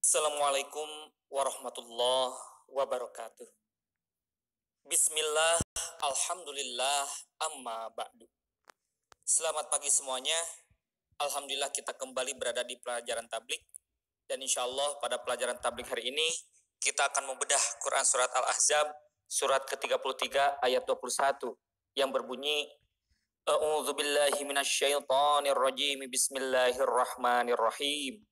Assalamualaikum warahmatullahi wabarakatuh. Bismillah, alhamdulillah, amma ba'du. Selamat pagi semuanya. Alhamdulillah kita kembali berada di pelajaran tablik. Dan insya Allah pada pelajaran tablik hari ini kita akan membedah Quran Surat Al-Ahzab surat ke-33 ayat 21 yang berbunyi A'udzubillahi minasyaitonirrajim. Bismillahirrahmanirrahim.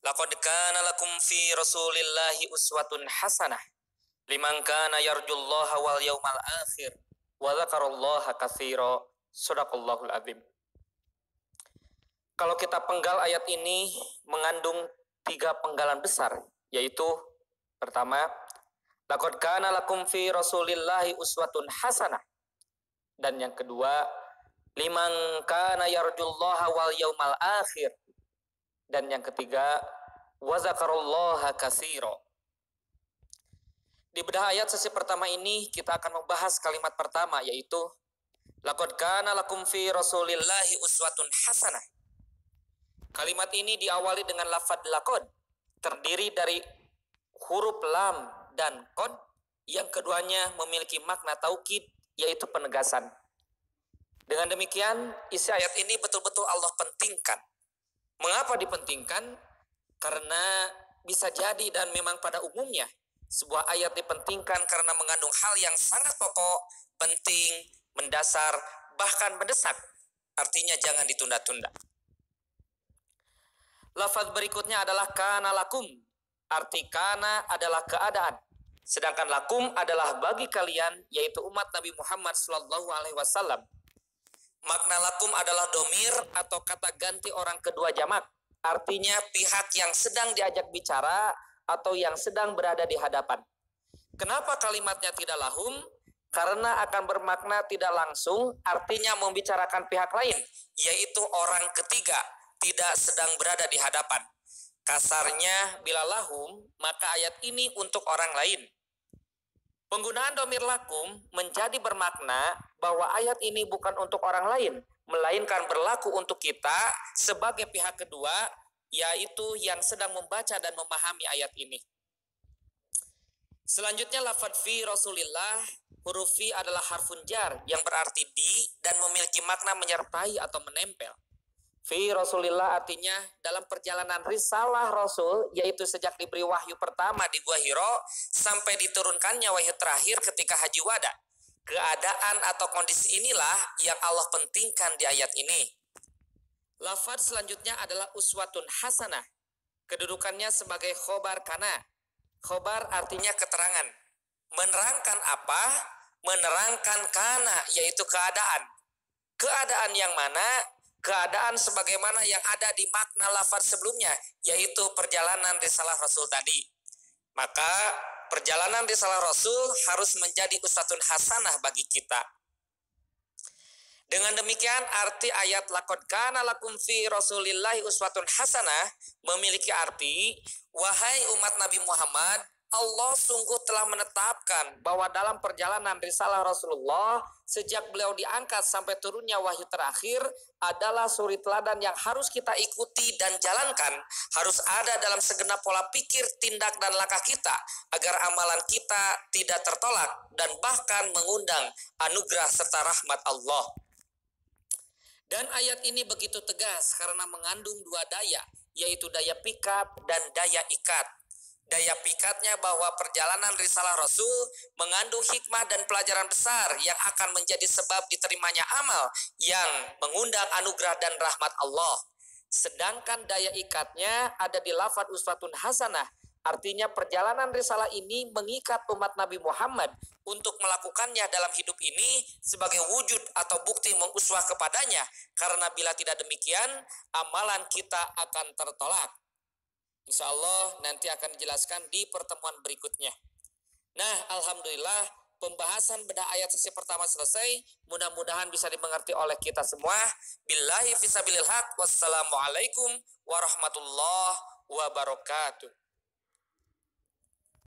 Laqad kana lakum fi Rasulillahi uswatun hasanah liman kana yarjullaha wal yawmal akhir wa dzakarallaha katsira. Shadaqallahul azim. Kalau kita penggal ayat ini mengandung 3 penggalan besar, yaitu pertama, laqad kana lakum fi Rasulillahi uswatun hasanah, dan yang kedua, liman kana yarjullaha wal yawmal akhir, dan yang ketiga, wa dzakarallaha katsira. Di bedah ayat sesi pertama ini kita akan membahas kalimat pertama, yaitu laqad kana lakum fi Rasulillahi uswatun hasanah. Kalimat ini diawali dengan lafadz laqad, terdiri dari huruf lam dan qad, yang keduanya memiliki makna taukid, yaitu penegasan. Dengan demikian, isi ayat ini betul-betul Allah pentingkan. Mengapa dipentingkan? Karena bisa jadi dan memang pada umumnya sebuah ayat dipentingkan karena mengandung hal yang sangat pokok, penting, mendasar, bahkan mendesak. Artinya jangan ditunda-tunda. Lafaz berikutnya adalah kana lakum. Arti kana adalah keadaan. Sedangkan lakum adalah bagi kalian, yaitu umat Nabi Muhammad SAW. Makna lakum adalah domir atau kata ganti orang kedua jamak. Artinya pihak yang sedang diajak bicara atau yang sedang berada di hadapan. Kenapa kalimatnya tidak lahum? Karena akan bermakna tidak langsung, artinya membicarakan pihak lain, yaitu orang ketiga, tidak sedang berada di hadapan. Kasarnya, bila lahum, maka ayat ini untuk orang lain. Penggunaan domir lakum menjadi bermakna bahwa ayat ini bukan untuk orang lain, melainkan berlaku untuk kita sebagai pihak kedua, yaitu yang sedang membaca dan memahami ayat ini. Selanjutnya lafadz fi Rasulillah, huruf fi adalah harfun jar yang berarti di dan memiliki makna menyertai atau menempel. Fi Rasulillah artinya dalam perjalanan risalah Rasul, yaitu sejak diberi wahyu pertama di Gua Hiro sampai diturunkannya wahyu terakhir ketika Haji Wada. Keadaan atau kondisi inilah yang Allah pentingkan di ayat ini. Lafadz selanjutnya adalah uswatun hasanah. Kedudukannya sebagai khobar kana. Khobar artinya keterangan. Menerangkan apa? Menerangkan kana, yaitu keadaan. Keadaan yang mana? Keadaan sebagaimana yang ada di makna lafadz sebelumnya, yaitu perjalanan risalah Rasul tadi. Maka perjalanan risalah Rasul harus menjadi uswatun hasanah bagi kita. Dengan demikian arti ayat laqad kana lakum fi Rasulillahi uswatun hasanah memiliki arti, wahai umat Nabi Muhammad, Allah sungguh telah menetapkan bahwa dalam perjalanan risalah Rasulullah sejak beliau diangkat sampai turunnya wahyu terakhir adalah suri teladan yang harus kita ikuti dan jalankan, harus ada dalam segenap pola pikir, tindak, dan langkah kita agar amalan kita tidak tertolak dan bahkan mengundang anugerah serta rahmat Allah. Dan ayat ini begitu tegas karena mengandung 2 daya, yaitu daya pikat dan daya ikat. Daya pikatnya bahwa perjalanan risalah Rasul mengandung hikmah dan pelajaran besar yang akan menjadi sebab diterimanya amal yang mengundang anugerah dan rahmat Allah. Sedangkan daya ikatnya ada di lafadz uswatun hasanah. Artinya perjalanan risalah ini mengikat umat Nabi Muhammad untuk melakukannya dalam hidup ini sebagai wujud atau bukti menguswah kepadanya. Karena bila tidak demikian, amalan kita akan tertolak. Insya Allah nanti akan dijelaskan di pertemuan berikutnya. Nah, alhamdulillah pembahasan bedah ayat sesi pertama selesai. Mudah-mudahan bisa dimengerti oleh kita semua. Billahi fisabilil haq. Wassalamualaikum warahmatullahi wabarakatuh.